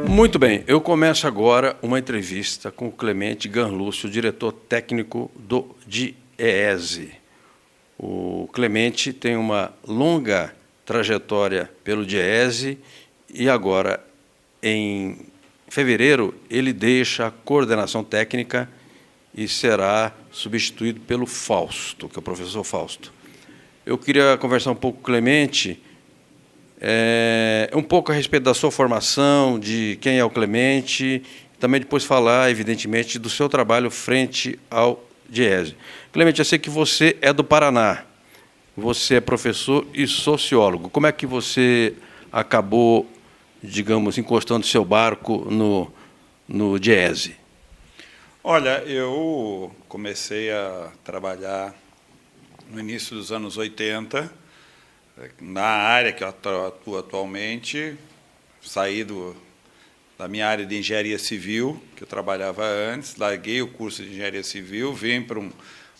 Muito bem, eu começo agora uma entrevista com o Clemente Ganlúcio, diretor técnico do DIEESE. O Clemente tem uma longa trajetória pelo DIEESE e agora, em fevereiro, ele deixa a coordenação técnica e será substituído pelo Fausto, que é o professor Fausto. Eu queria conversar um pouco com o Clemente, um pouco a respeito da sua formação, de quem é o Clemente, também depois falar, evidentemente, do seu trabalho frente ao DIEESE. Clemente, eu sei que você é do Paraná, você é professor e sociólogo. Como é que você acabou, digamos, encostando seu barco no DIEESE? Olha, eu comecei a trabalhar no início dos anos 80, na área que eu atuo atualmente. Saí da minha área de engenharia civil, que eu trabalhava antes, larguei o curso de engenharia civil, vim para um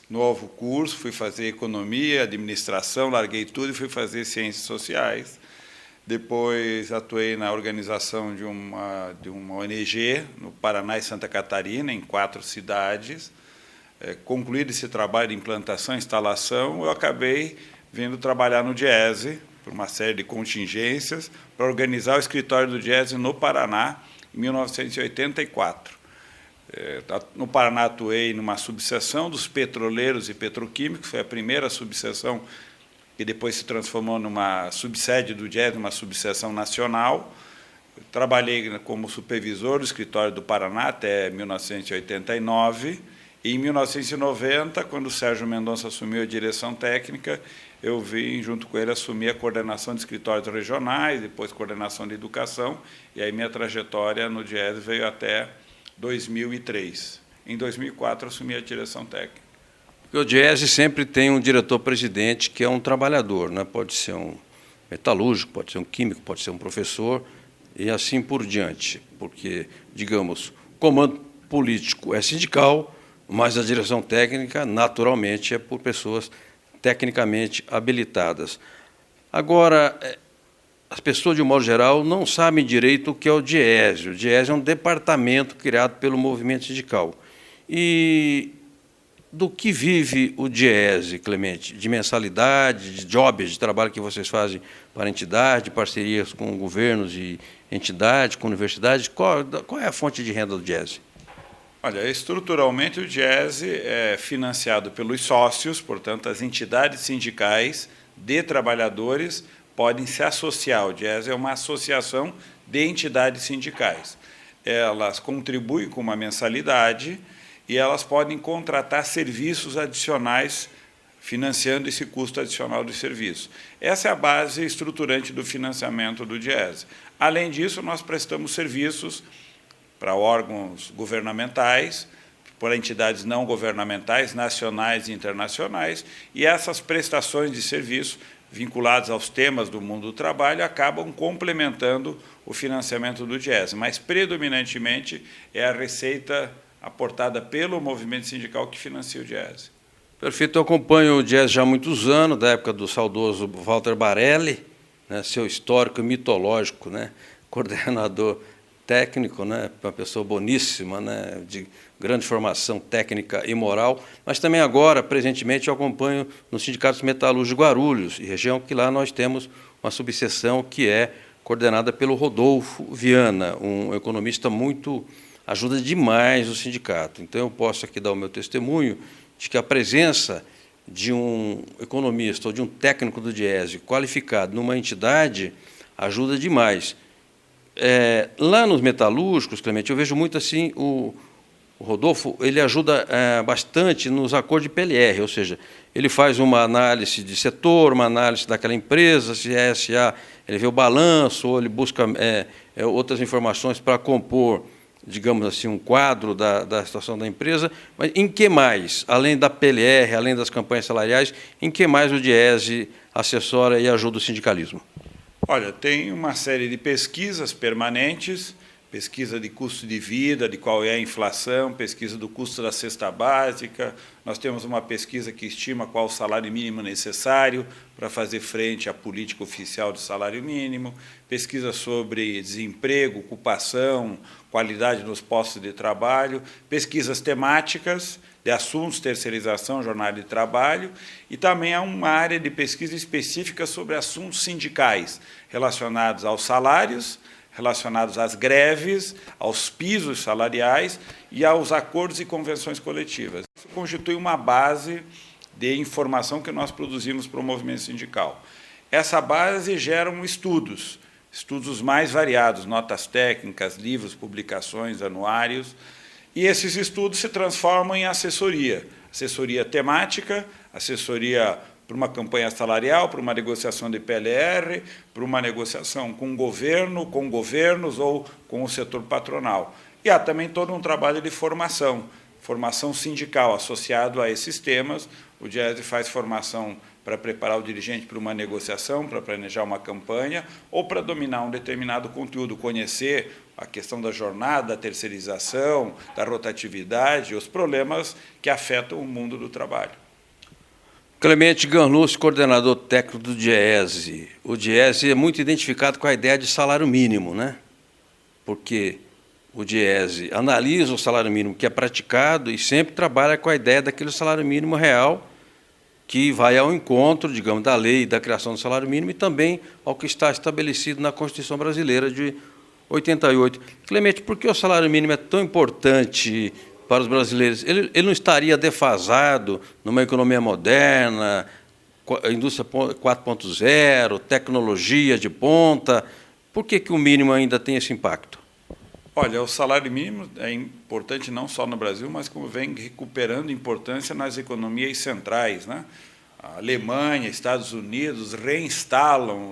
novo curso, fui fazer economia, administração, larguei tudo e fui fazer ciências sociais. Depois atuei na organização de uma ONG no Paraná e Santa Catarina, em 4 cidades. Concluído esse trabalho de implantação e instalação, eu acabei vindo trabalhar no DIEESE, por uma série de contingências, para organizar o escritório do DIEESE no Paraná, em 1984. No Paraná, atuei numa subseção dos petroleiros e petroquímicos, foi a primeira subseção que depois se transformou numa subsede do DIEESE, numa subseção nacional. Trabalhei como supervisor do escritório do Paraná até 1989, e em 1990, quando o Sérgio Mendonça assumiu a direção técnica, eu vim, junto com ele, assumir a coordenação de escritórios regionais, depois coordenação de educação, e aí minha trajetória no DIEESE veio até 2003. Em 2004, assumi a direção técnica. Porque o DIEESE sempre tem um diretor-presidente que é um trabalhador, né? Pode ser um metalúrgico, pode ser um químico, pode ser um professor, e assim por diante, porque, digamos, o comando político é sindical, mas a direção técnica, naturalmente, é por pessoas tecnicamente habilitadas. Agora, as pessoas, de um modo geral, não sabem direito o que é o DIEESE. O DIEESE é um departamento criado pelo movimento sindical. E do que vive o DIEESE, Clemente? De mensalidade, de jobs, de trabalho que vocês fazem para a entidade, parcerias com governos e entidades, com universidades? Qual é a fonte de renda do DIEESE? Olha, estruturalmente o DIEESE é financiado pelos sócios, portanto, as entidades sindicais de trabalhadores podem se associar. O DIEESE é uma associação de entidades sindicais. Elas contribuem com uma mensalidade e elas podem contratar serviços adicionais, financiando esse custo adicional de serviço. Essa é a base estruturante do financiamento do DIEESE. Além disso, nós prestamos serviços para órgãos governamentais, para entidades não governamentais, nacionais e internacionais, e essas prestações de serviço vinculadas aos temas do mundo do trabalho acabam complementando o financiamento do DIEESE, mas predominantemente é a receita aportada pelo movimento sindical que financia o DIEESE. Perfeito, eu acompanho o DIEESE já há muitos anos, da época do saudoso Walter Barelli, né, seu histórico e mitológico, né, coordenador técnico, né, uma pessoa boníssima, né, de grande formação técnica e moral, mas também agora, presentemente, eu acompanho no Sindicato Metalúrgico de Guarulhos, e região que lá nós temos uma subseção que é coordenada pelo Rodolfo Viana, um economista ajuda demais o sindicato. Então, eu posso aqui dar o meu testemunho de que a presença de um economista ou de um técnico do DIEESE qualificado numa entidade ajuda demais. Lá nos metalúrgicos, Clemente, eu vejo muito assim, o Rodolfo, ele ajuda bastante nos acordos de PLR, ou seja, ele faz uma análise de setor, uma análise daquela empresa, se é SA, ele vê o balanço, ou ele busca outras informações para compor, digamos assim, um quadro da situação da empresa. Mas em que mais, além da PLR, além das campanhas salariais, em que mais o DIEESE assessora e ajuda o sindicalismo? Olha, tem uma série de pesquisas permanentes, pesquisa de custo de vida, de qual é a inflação, pesquisa do custo da cesta básica. Nós temos uma pesquisa que estima qual o salário mínimo necessário para fazer frente à política oficial de salário mínimo, pesquisa sobre desemprego, ocupação, qualidade nos postos de trabalho, pesquisas temáticas de assuntos, terceirização, jornada de trabalho, e também há uma área de pesquisa específica sobre assuntos sindicais relacionados aos salários, relacionados às greves, aos pisos salariais e aos acordos e convenções coletivas. Isso constitui uma base de informação que nós produzimos para o movimento sindical. Essa base gera estudos mais variados, notas técnicas, livros, publicações, anuários, e esses estudos se transformam em assessoria temática, assessoria para uma campanha salarial, para uma negociação de PLR, para uma negociação com o governo, com governos ou com o setor patronal. E há também todo um trabalho de formação sindical associado a esses temas. O Diese faz formação para preparar o dirigente para uma negociação, para planejar uma campanha, ou para dominar um determinado conteúdo, conhecer a questão da jornada, da terceirização, da rotatividade, os problemas que afetam o mundo do trabalho. Clemente Ganlucci, coordenador técnico do Diese. O Diese é muito identificado com a ideia de salário mínimo, né? Porque o Diese analisa o salário mínimo que é praticado e sempre trabalha com a ideia daquele salário mínimo real que vai ao encontro, digamos, da lei da criação do salário mínimo e também ao que está estabelecido na Constituição Brasileira de 88. Clemente, por que o salário mínimo é tão importante para os brasileiros? Ele não estaria defasado numa economia moderna, indústria 4.0, tecnologia de ponta? Por que o mínimo ainda tem esse impacto? Olha, o salário mínimo é importante não só no Brasil, mas como vem recuperando importância nas economias centrais, né? A Alemanha, Estados Unidos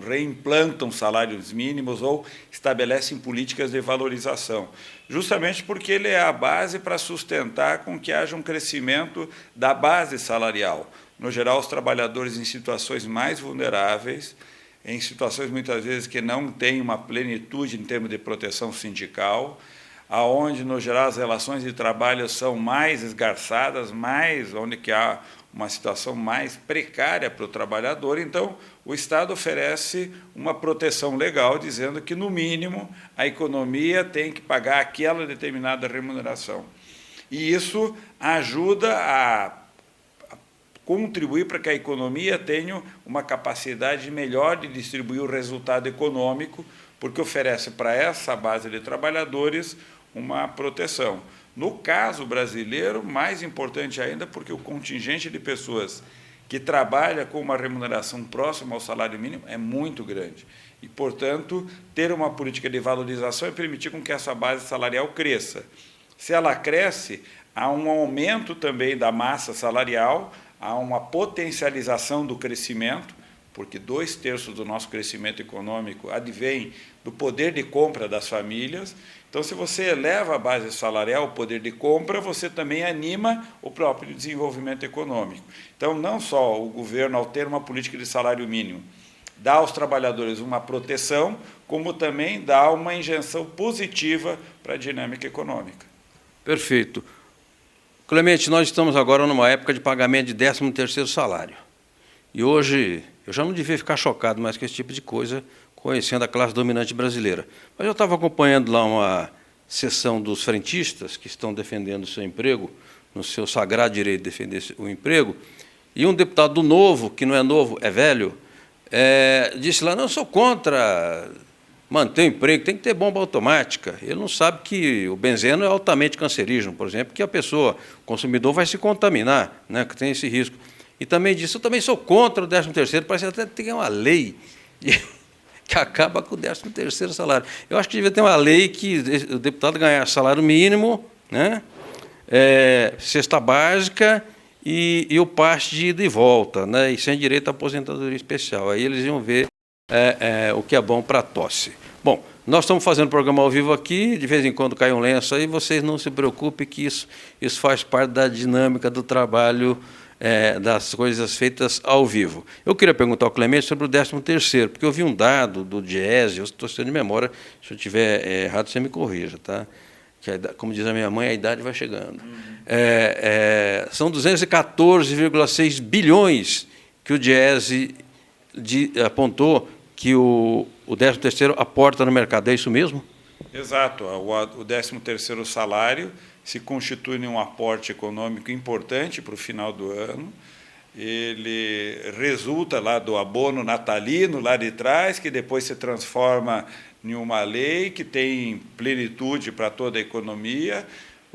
reimplantam salários mínimos ou estabelecem políticas de valorização, justamente porque ele é a base para sustentar com que haja um crescimento da base salarial. No geral, os trabalhadores em situações mais vulneráveis, em situações muitas vezes que não têm uma plenitude em termos de proteção sindical, aonde no geral as relações de trabalho são mais esgarçadas, onde que há uma situação mais precária para o trabalhador. Então, o Estado oferece uma proteção legal, dizendo que, no mínimo, a economia tem que pagar aquela determinada remuneração. E isso ajuda a contribuir para que a economia tenha uma capacidade melhor de distribuir o resultado econômico, porque oferece para essa base de trabalhadores uma proteção. No caso brasileiro, mais importante ainda, porque o contingente de pessoas que trabalha com uma remuneração próxima ao salário mínimo é muito grande. E, portanto, ter uma política de valorização é permitir com que essa base salarial cresça. Se ela cresce, há um aumento também da massa salarial, há uma potencialização do crescimento, porque 2/3 do nosso crescimento econômico advém do poder de compra das famílias. Então, se você eleva a base salarial, o poder de compra, você também anima o próprio desenvolvimento econômico. Então, não só o governo, ao ter uma política de salário mínimo, dá aos trabalhadores uma proteção, como também dá uma injeção positiva para a dinâmica econômica. Perfeito. Clemente, nós estamos agora numa época de pagamento de 13º salário. E hoje, eu já não devia ficar chocado mais com esse tipo de coisa, conhecendo a classe dominante brasileira. Mas eu estava acompanhando lá uma sessão dos frentistas, que estão defendendo o seu emprego, no seu sagrado direito de defender o emprego, e um deputado do Novo, que não é novo, é velho, disse lá, não, eu sou contra manter o emprego, tem que ter bomba automática. Ele não sabe que o benzeno é altamente cancerígeno, por exemplo, que a pessoa, o consumidor, vai se contaminar, né, que tem esse risco. E também disse, eu também sou contra o 13º, parece até que tem uma lei que acaba com o 13º salário. Eu acho que devia ter uma lei que o deputado ganhar salário mínimo, né, cesta básica e o passe de ida e volta, né, e sem direito à aposentadoria especial. Aí eles iam ver o que é bom para a tosse. Bom, nós estamos fazendo programa ao vivo aqui, de vez em quando cai um lenço aí, vocês não se preocupem que isso faz parte da dinâmica do trabalho das coisas feitas ao vivo. Eu queria perguntar ao Clemente sobre o 13º, porque eu vi um dado do Diese, eu estou citando de memória, se eu estiver errado, você me corrija, tá? Que como diz a minha mãe, a idade vai chegando. São 214,6 bilhões que o Diese apontou que o 13º aporta no mercado. É isso mesmo? Exato. O 13º salário se constitui em um aporte econômico importante para o final do ano. Ele resulta lá do abono natalino, lá de trás, que depois se transforma em uma lei que tem plenitude para toda a economia.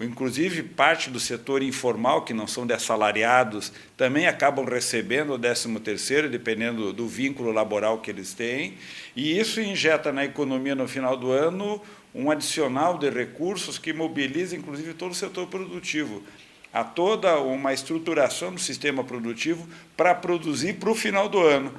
Inclusive, parte do setor informal, que não são de assalariados, também acabam recebendo o 13º, dependendo do vínculo laboral que eles têm. E isso injeta na economia, no final do ano, um adicional de recursos que mobiliza, inclusive, todo o setor produtivo. Há toda uma estruturação do sistema produtivo para produzir para o final do ano.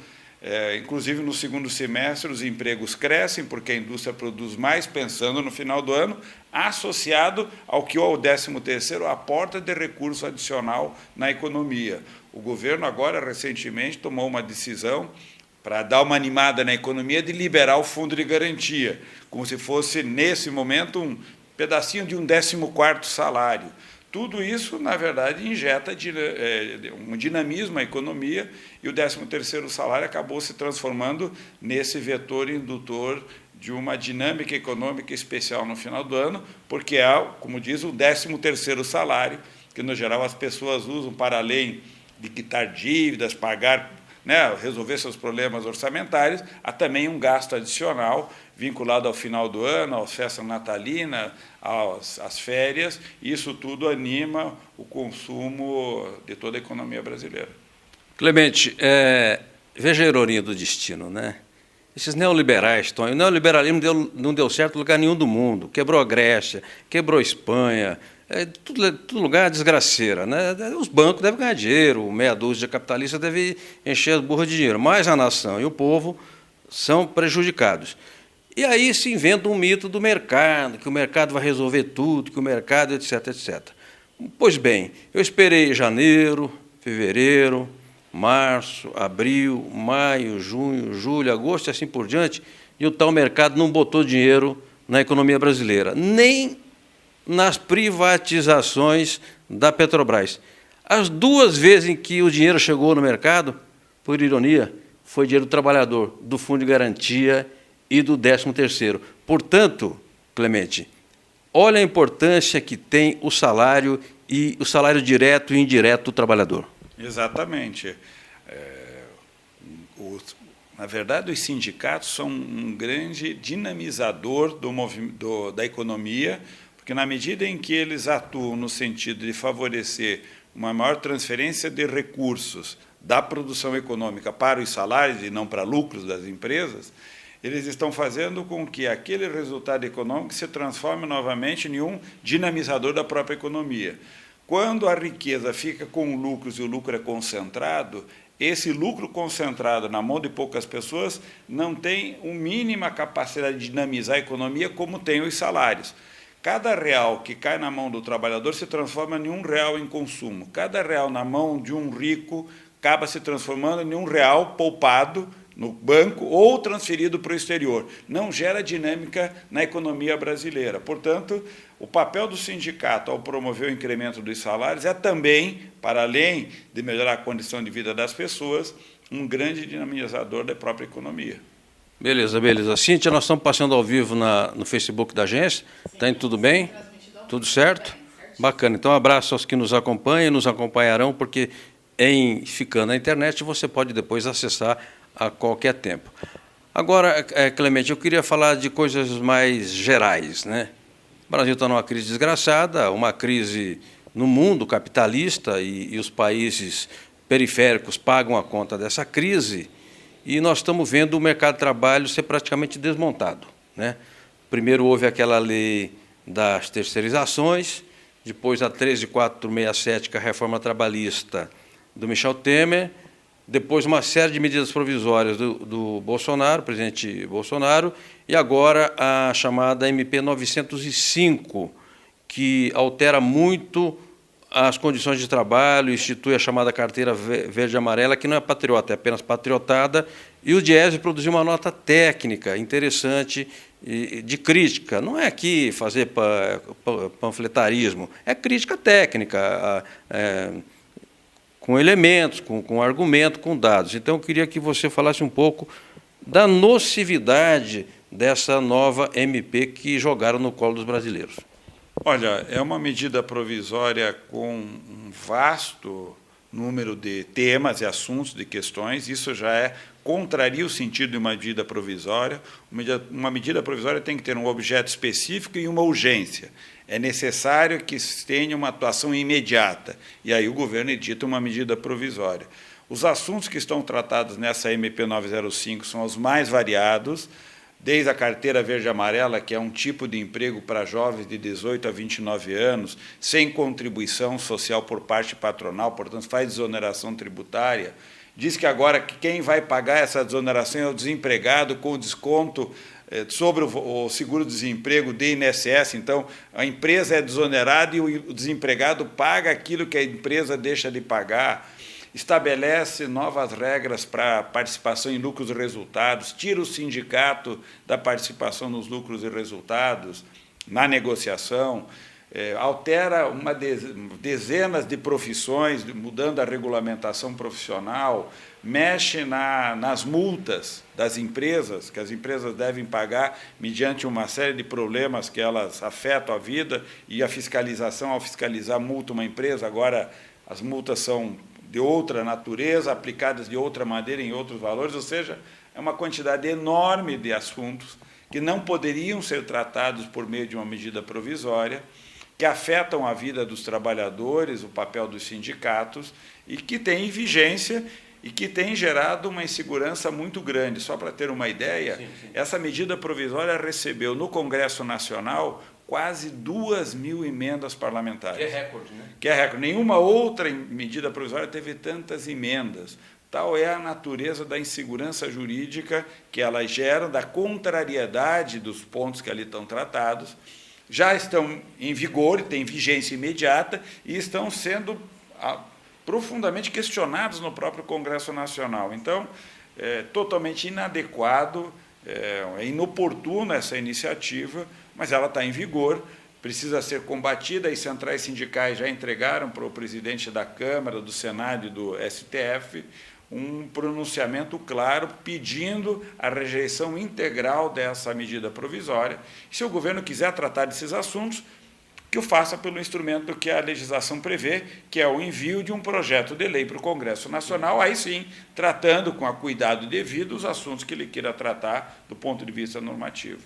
Inclusive, no segundo semestre, os empregos crescem, porque a indústria produz mais, pensando no final do ano, associado ao que o 13º aporta de recurso adicional na economia. O governo, agora, recentemente, tomou uma decisão para dar uma animada na economia de liberar o fundo de garantia, como se fosse, nesse momento, um pedacinho de um 14º salário. Tudo isso, na verdade, injeta um dinamismo à economia, e o 13º salário acabou se transformando nesse vetor indutor de uma dinâmica econômica especial no final do ano, porque é, como diz, o 13º salário, que, no geral, as pessoas usam para além de quitar dívidas, pagar, resolver seus problemas orçamentários, há também um gasto adicional vinculado ao final do ano, às festas natalinas, às férias. Isso tudo anima o consumo de toda a economia brasileira. Clemente, veja a ironia do destino, né? Esses neoliberais, o neoliberalismo não deu certo em lugar nenhum do mundo. Quebrou a Grécia, quebrou a Espanha, todo lugar desgraceira, né? Os bancos devem ganhar dinheiro, meia dúzia de capitalistas deve encher as burras de dinheiro, mas a nação e o povo são prejudicados. E aí se inventa um mito do mercado, que o mercado vai resolver tudo, que o mercado, etc, etc. Pois bem, eu esperei janeiro, fevereiro, março, abril, maio, junho, julho, agosto e assim por diante, e o tal mercado não botou dinheiro na economia brasileira, nem nas privatizações da Petrobras. As duas vezes em que o dinheiro chegou no mercado, por ironia, foi dinheiro do trabalhador, do Fundo de Garantia e do 13º. Portanto, Clemente, olha a importância que tem o salário direto e indireto do trabalhador. Exatamente. Na verdade, os sindicatos são um grande dinamizador da economia, porque, na medida em que eles atuam no sentido de favorecer uma maior transferência de recursos da produção econômica para os salários e não para lucros das empresas, eles estão fazendo com que aquele resultado econômico se transforme novamente em um dinamizador da própria economia. Quando a riqueza fica com lucros e o lucro é concentrado, esse lucro concentrado na mão de poucas pessoas não tem uma mínima capacidade de dinamizar a economia como tem os salários. Cada real que cai na mão do trabalhador se transforma em R$1 em consumo. Cada real na mão de um rico acaba se transformando em R$1 poupado no banco ou transferido para o exterior. Não gera dinâmica na economia brasileira. Portanto, o papel do sindicato ao promover o incremento dos salários é também, para além de melhorar a condição de vida das pessoas, um grande dinamizador da própria economia. Beleza, beleza. Cíntia, nós estamos passando ao vivo no Facebook da agência. Está indo tudo bem? Tudo certo? Bacana. Então, um abraço aos que nos acompanham e nos acompanharão, porque, ficando na internet, você pode depois acessar a qualquer tempo. Agora, Clemente, eu queria falar de coisas mais gerais, né? O Brasil está numa crise desgraçada, uma crise no mundo capitalista, e os países periféricos pagam a conta dessa crise, e nós estamos vendo o mercado de trabalho ser praticamente desmontado, né? Primeiro houve aquela lei das terceirizações, depois a 13467, que é a reforma trabalhista do Michel Temer, depois uma série de medidas provisórias do Bolsonaro, presidente Bolsonaro, e agora a chamada MP 905, que altera muito as condições de trabalho, institui a chamada carteira verde e amarela, que não é patriota, é apenas patriotada, e o Diese produziu uma nota técnica interessante de crítica. Não é aqui fazer panfletarismo, é crítica técnica, com elementos, com argumento, com dados. Então, eu queria que você falasse um pouco da nocividade dessa nova MP que jogaram no colo dos brasileiros. Olha, é uma medida provisória com um vasto número de temas e assuntos, de questões. Isso já contraria o sentido de uma medida provisória. Uma medida provisória tem que ter um objeto específico e uma urgência. É necessário que tenha uma atuação imediata. E aí o governo edita uma medida provisória. Os assuntos que estão tratados nessa MP 905 são os mais variados, desde a carteira verde e amarela, que é um tipo de emprego para jovens de 18 a 29 anos, sem contribuição social por parte patronal, portanto, faz desoneração tributária. Diz que agora quem vai pagar essa desoneração é o desempregado, com desconto sobre o seguro-desemprego do INSS. Então, a empresa é desonerada e o desempregado paga aquilo que a empresa deixa de pagar. Estabelece novas regras para participação em lucros e resultados, tira o sindicato da participação nos lucros e resultados, na negociação, altera dezenas de profissões, mudando a regulamentação profissional, mexe nas multas das empresas, que as empresas devem pagar mediante uma série de problemas que elas afetam a vida, e a fiscalização, ao fiscalizar, multa uma empresa, agora as multas são de outra natureza, aplicadas de outra maneira, em outros valores, ou seja, é uma quantidade enorme de assuntos que não poderiam ser tratados por meio de uma medida provisória, que afetam a vida dos trabalhadores, o papel dos sindicatos, e que têm vigência e que têm gerado uma insegurança muito grande. Só para ter uma ideia, sim. Essa medida provisória recebeu no Congresso Nacional quase 2.000 emendas parlamentares. Que é recorde, né? Que é recorde. Nenhuma outra medida provisória teve tantas emendas. Tal é a natureza da insegurança jurídica que elas geram, da contrariedade dos pontos que ali estão tratados. Já estão em vigor, têm vigência imediata e estão sendo profundamente questionados no próprio Congresso Nacional. Então, é totalmente inadequado, é inoportuna essa iniciativa, mas ela está em vigor, precisa ser combatida. As centrais sindicais já entregaram para o presidente da Câmara, do Senado e do STF um pronunciamento claro pedindo a rejeição integral dessa medida provisória. Se o governo quiser tratar desses assuntos, que o faça pelo instrumento que a legislação prevê, que é o envio de um projeto de lei para o Congresso Nacional, aí sim, tratando com a cuidado devido os assuntos que ele queira tratar do ponto de vista normativo.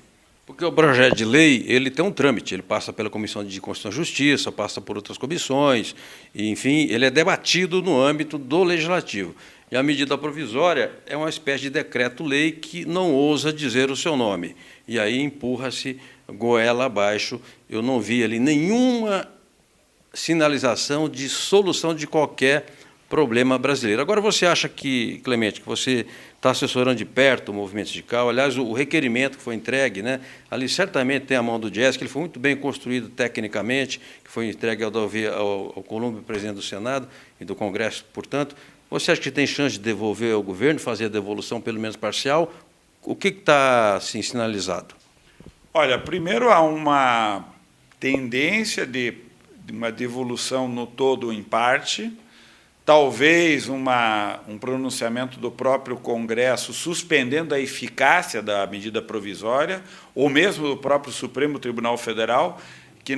Porque o projeto de lei ele tem um trâmite, ele passa pela Comissão de Constituição e Justiça, passa por outras comissões, e, enfim, ele é debatido no âmbito do Legislativo. E a medida provisória é uma espécie de decreto-lei que não ousa dizer o seu nome. E aí empurra-se goela abaixo. Eu não vi ali nenhuma sinalização de solução de qualquer problema brasileiro. Agora, você acha que, Clemente, que você está assessorando de perto o movimento sindical? Aliás, o requerimento que foi entregue, né, ali certamente tem a mão do Diese, que ele foi muito bem construído tecnicamente, que foi entregue ao Columbi, presidente do Senado e do Congresso, portanto. Você acha que tem chance de devolver ao governo, fazer a devolução pelo menos parcial? O que está assim, sinalizado? Olha, primeiro há uma tendência de uma devolução no todo ou em parte, talvez um pronunciamento do próprio Congresso suspendendo a eficácia da medida provisória, ou mesmo do próprio Supremo Tribunal Federal, que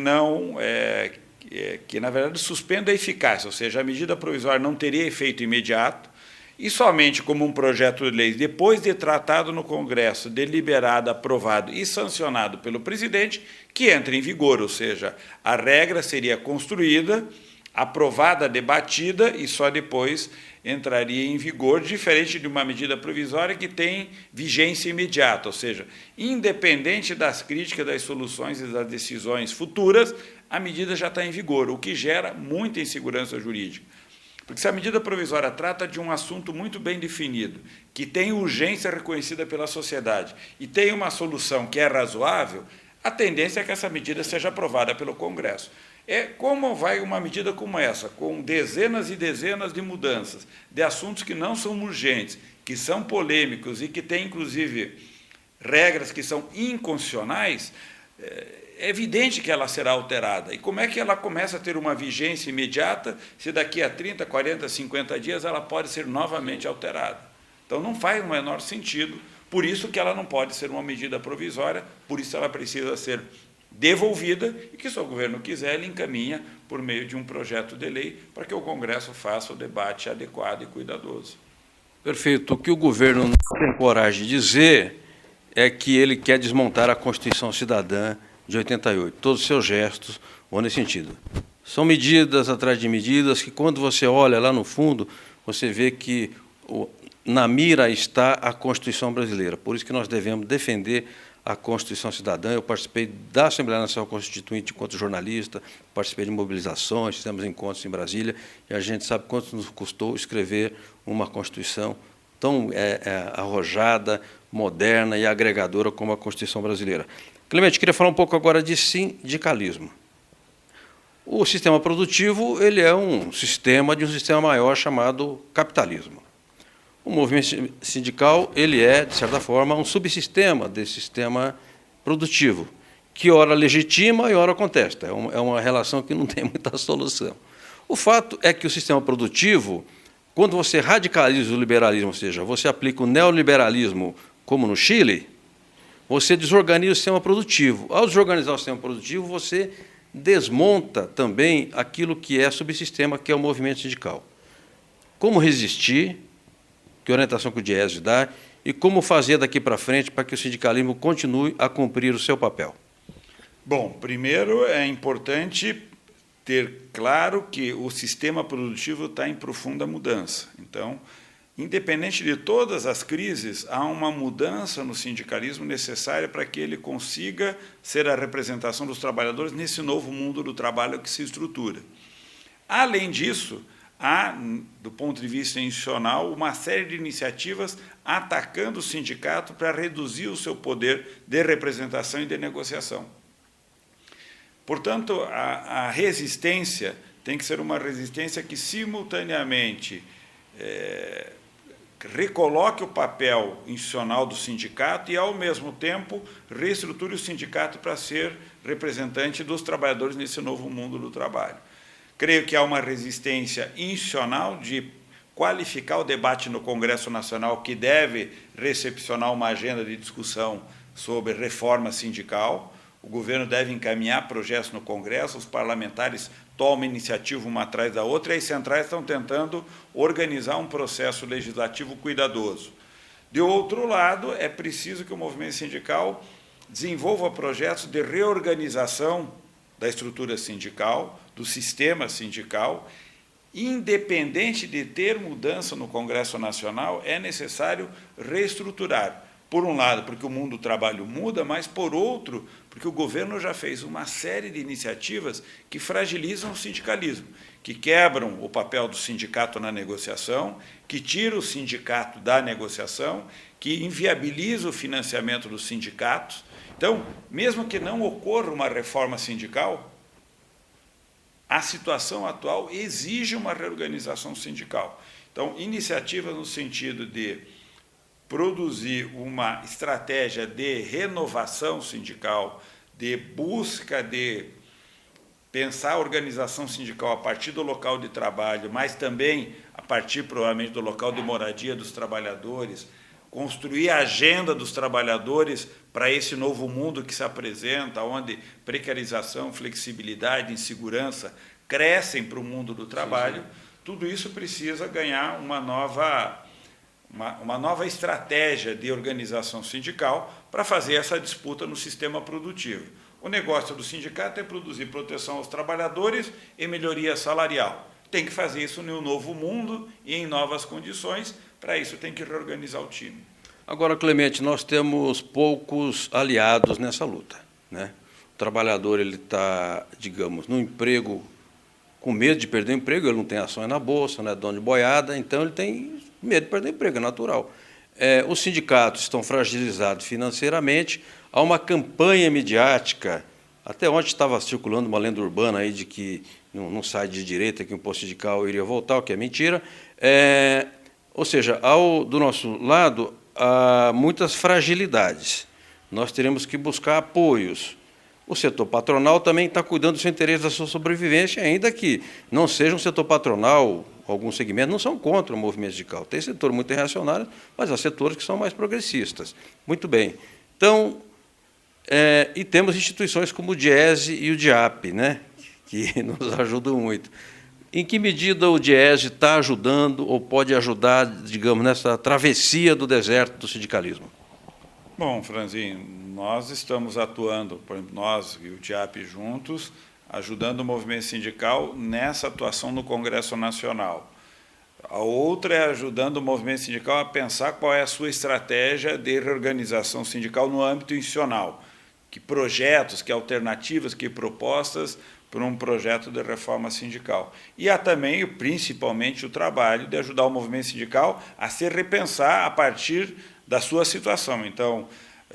na verdade, suspenda a eficácia, ou seja, a medida provisória não teria efeito imediato, e somente como um projeto de lei, depois de tratado no Congresso, deliberado, aprovado e sancionado pelo presidente, que entra em vigor, ou seja, a regra seria construída, aprovada, debatida, e só depois entraria em vigor, diferente de uma medida provisória que tem vigência imediata, ou seja, independente das críticas, das soluções e das decisões futuras, a medida já está em vigor, o que gera muita insegurança jurídica. Porque se a medida provisória trata de um assunto muito bem definido, que tem urgência reconhecida pela sociedade e tem uma solução que é razoável, a tendência é que essa medida seja aprovada pelo Congresso. Como vai uma medida como essa, com dezenas e dezenas de mudanças, de assuntos que não são urgentes, que são polêmicos e que têm, inclusive, regras que são inconstitucionais, é evidente que ela será alterada. E como é que ela começa a ter uma vigência imediata se daqui a 30, 40, 50 dias ela pode ser novamente alterada? Então, não faz o menor sentido, por isso que ela não pode ser uma medida provisória, por isso ela precisa ser devolvida e que, se o governo quiser, ele encaminha por meio de um projeto de lei para que o Congresso faça o debate adequado e cuidadoso. Perfeito. O que o governo não tem coragem de dizer é que ele quer desmontar a Constituição Cidadã de 88. Todos os seus gestos vão nesse sentido. São medidas atrás de medidas que, quando você olha lá no fundo, você vê que na mira está a Constituição brasileira. Por isso que nós devemos defender a Constituição Cidadã. Eu participei da Assembleia Nacional Constituinte enquanto jornalista, participei de mobilizações, fizemos encontros em Brasília, e a gente sabe quanto nos custou escrever uma Constituição tão arrojada, moderna e agregadora como a Constituição brasileira. Clemente, queria falar um pouco agora de sindicalismo. O sistema produtivo ele é um sistema de um sistema maior chamado capitalismo. O movimento sindical ele é, de certa forma, um subsistema desse sistema produtivo, que ora legitima e ora contesta. É uma relação que não tem muita solução. O fato é que o sistema produtivo, quando você radicaliza o liberalismo, ou seja, você aplica o neoliberalismo, como no Chile, você desorganiza o sistema produtivo. Ao desorganizar o sistema produtivo, você desmonta também aquilo que é subsistema, que é o movimento sindical. Como resistir? Que orientação que o Diese dá e como fazer daqui para frente para que o sindicalismo continue a cumprir o seu papel? Bom, primeiro é importante ter claro que o sistema produtivo está em profunda mudança. Então, independente de todas as crises, há uma mudança no sindicalismo necessária para que ele consiga ser a representação dos trabalhadores nesse novo mundo do trabalho que se estrutura. Além disso, há, do ponto de vista institucional, uma série de iniciativas atacando o sindicato para reduzir o seu poder de representação e de negociação. Portanto, a resistência tem que ser uma resistência que, simultaneamente, recoloque o papel institucional do sindicato e, ao mesmo tempo, reestruture o sindicato para ser representante dos trabalhadores nesse novo mundo do trabalho. Creio que há uma resistência institucional de qualificar o debate no Congresso Nacional, que deve recepcionar uma agenda de discussão sobre reforma sindical. O governo deve encaminhar projetos no Congresso, os parlamentares tomam iniciativa uma atrás da outra, e as centrais estão tentando organizar um processo legislativo cuidadoso. De outro lado, é preciso que o movimento sindical desenvolva projetos de reorganização da estrutura sindical, do sistema sindical. Independente de ter mudança no Congresso Nacional, é necessário reestruturar. Por um lado, porque o mundo do trabalho muda, mas, por outro, porque o governo já fez uma série de iniciativas que fragilizam o sindicalismo, que quebram o papel do sindicato na negociação, que tiram o sindicato da negociação, que inviabilizam o financiamento dos sindicatos. Então, mesmo que não ocorra uma reforma sindical, a situação atual exige uma reorganização sindical. Então, iniciativas no sentido de produzir uma estratégia de renovação sindical, de busca de pensar a organização sindical a partir do local de trabalho, mas também a partir, provavelmente, do local de moradia dos trabalhadores, construir a agenda dos trabalhadores para esse novo mundo que se apresenta, onde precarização, flexibilidade, insegurança crescem para o mundo do trabalho. Tudo isso precisa ganhar uma nova estratégia de organização sindical para fazer essa disputa no sistema produtivo. O negócio do sindicato é produzir proteção aos trabalhadores e melhoria salarial. Tem que fazer isso no novo mundo e em novas condições. Para isso, tem que reorganizar o time. Agora, Clemente, nós temos poucos aliados nessa luta, né? O trabalhador ele está, digamos, no emprego, com medo de perder o emprego, ele não tem ações na Bolsa, não é dono de boiada, então ele tem medo de perder o emprego, é natural. Os sindicatos estão fragilizados financeiramente, há uma campanha midiática Até ontem estava circulando uma lenda urbana aí de que, num site de direita, que o imposto sindical iria voltar, o que é mentira. Ou seja, do nosso lado, há muitas fragilidades. Nós teremos que buscar apoios. O setor patronal também está cuidando do seu interesse, da sua sobrevivência, ainda que não seja um setor patronal, alguns segmentos não são contra o movimento sindical. Tem setor muito reacionário, mas há setores que são mais progressistas. Muito bem. Então, e temos instituições como o DIEESE e o DIAP, né, que nos ajudam muito. Em que medida o DIEESE está ajudando ou pode ajudar, digamos, nessa travessia do deserto do sindicalismo? Bom, Franzinho, nós estamos atuando, por exemplo, nós e o DIAP juntos, ajudando o movimento sindical nessa atuação no Congresso Nacional. A outra é ajudando o movimento sindical a pensar qual é a sua estratégia de reorganização sindical no âmbito institucional. Que projetos, que alternativas, que propostas para um projeto de reforma sindical. E há também, principalmente, o trabalho de ajudar o movimento sindical a se repensar a partir da sua situação. Então,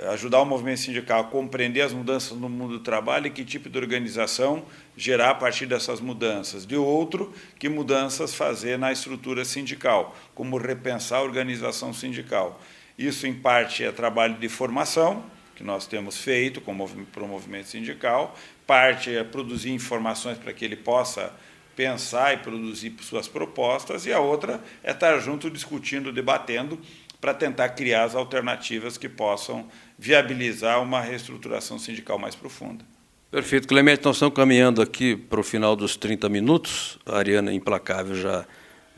ajudar o movimento sindical a compreender as mudanças no mundo do trabalho e que tipo de organização gerar a partir dessas mudanças. De outro, que mudanças fazer na estrutura sindical, como repensar a organização sindical. Isso, em parte, é trabalho de formação, que nós temos feito para o movimento sindical, parte é produzir informações para que ele possa pensar e produzir suas propostas, e a outra é estar junto, discutindo, debatendo, para tentar criar as alternativas que possam viabilizar uma reestruturação sindical mais profunda. Perfeito. Clemente, nós estamos caminhando aqui para o final dos 30 minutos. A Ariana Implacável já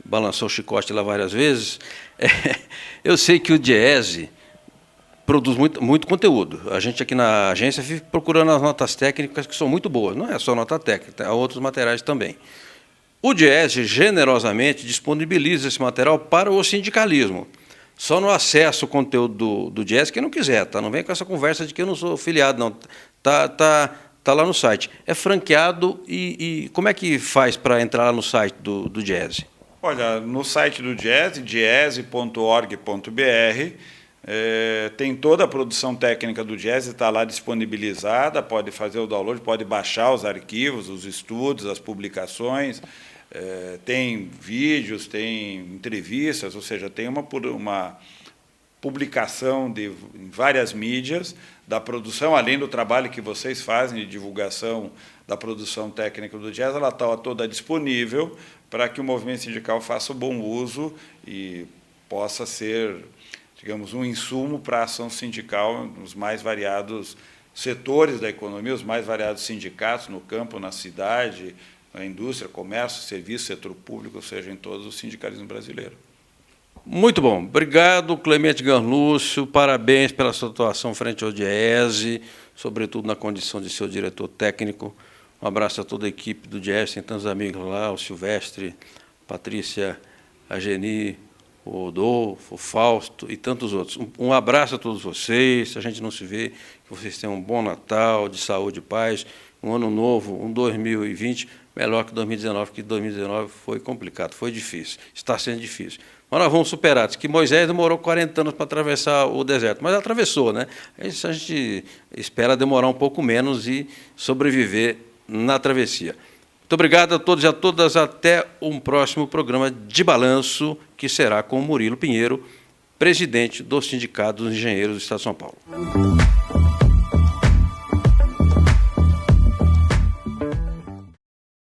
balançou o chicote lá várias vezes. Eu sei que o DIEESE produz muito conteúdo. A gente aqui na agência fica procurando as notas técnicas que são muito boas. Não é só nota técnica, há outros materiais também. O DIEESE generosamente disponibiliza esse material para o sindicalismo. Só no acesso ao conteúdo do DIEESE quem não quiser, tá? Não vem com essa conversa de que eu não sou filiado, não. Tá lá no site. É franqueado e como é que faz para entrar lá no site do DIEESE? Olha, no site do DIEESE, diese.org.br, tem toda a produção técnica do DIEESE, está lá disponibilizada, pode fazer o download, pode baixar os arquivos, os estudos, as publicações, tem vídeos, tem entrevistas, ou seja, tem uma publicação em várias mídias da produção, além do trabalho que vocês fazem de divulgação da produção técnica do DIEESE, ela está toda disponível para que o movimento sindical faça o bom uso e possa ser, digamos, um insumo para a ação sindical nos mais variados setores da economia, os mais variados sindicatos no campo, na cidade, na indústria, comércio, serviço, setor público, ou seja, em todos os sindicalismos brasileiros. Muito bom. Obrigado, Clemente Garlúcio. Parabéns pela sua atuação frente ao DIEESE, sobretudo na condição de seu diretor técnico. Um abraço a toda a equipe do DIEESE, tem tantos amigos lá, o Silvestre, Patrícia, a Geni, o Rodolfo, o Fausto e tantos outros. Um abraço a todos vocês, se a gente não se vê, que vocês tenham um bom Natal, de saúde e paz, um ano novo, um 2020, melhor que 2019, que 2019 foi complicado, foi difícil, está sendo difícil. Mas nós vamos superar. Diz que Moisés demorou 40 anos para atravessar o deserto, mas atravessou, né? Isso a gente espera demorar um pouco menos e sobreviver na travessia. Muito obrigado a todos e a todas. Até um próximo programa de balanço, que será com o Murilo Pinheiro, presidente do Sindicato dos Engenheiros do Estado de São Paulo.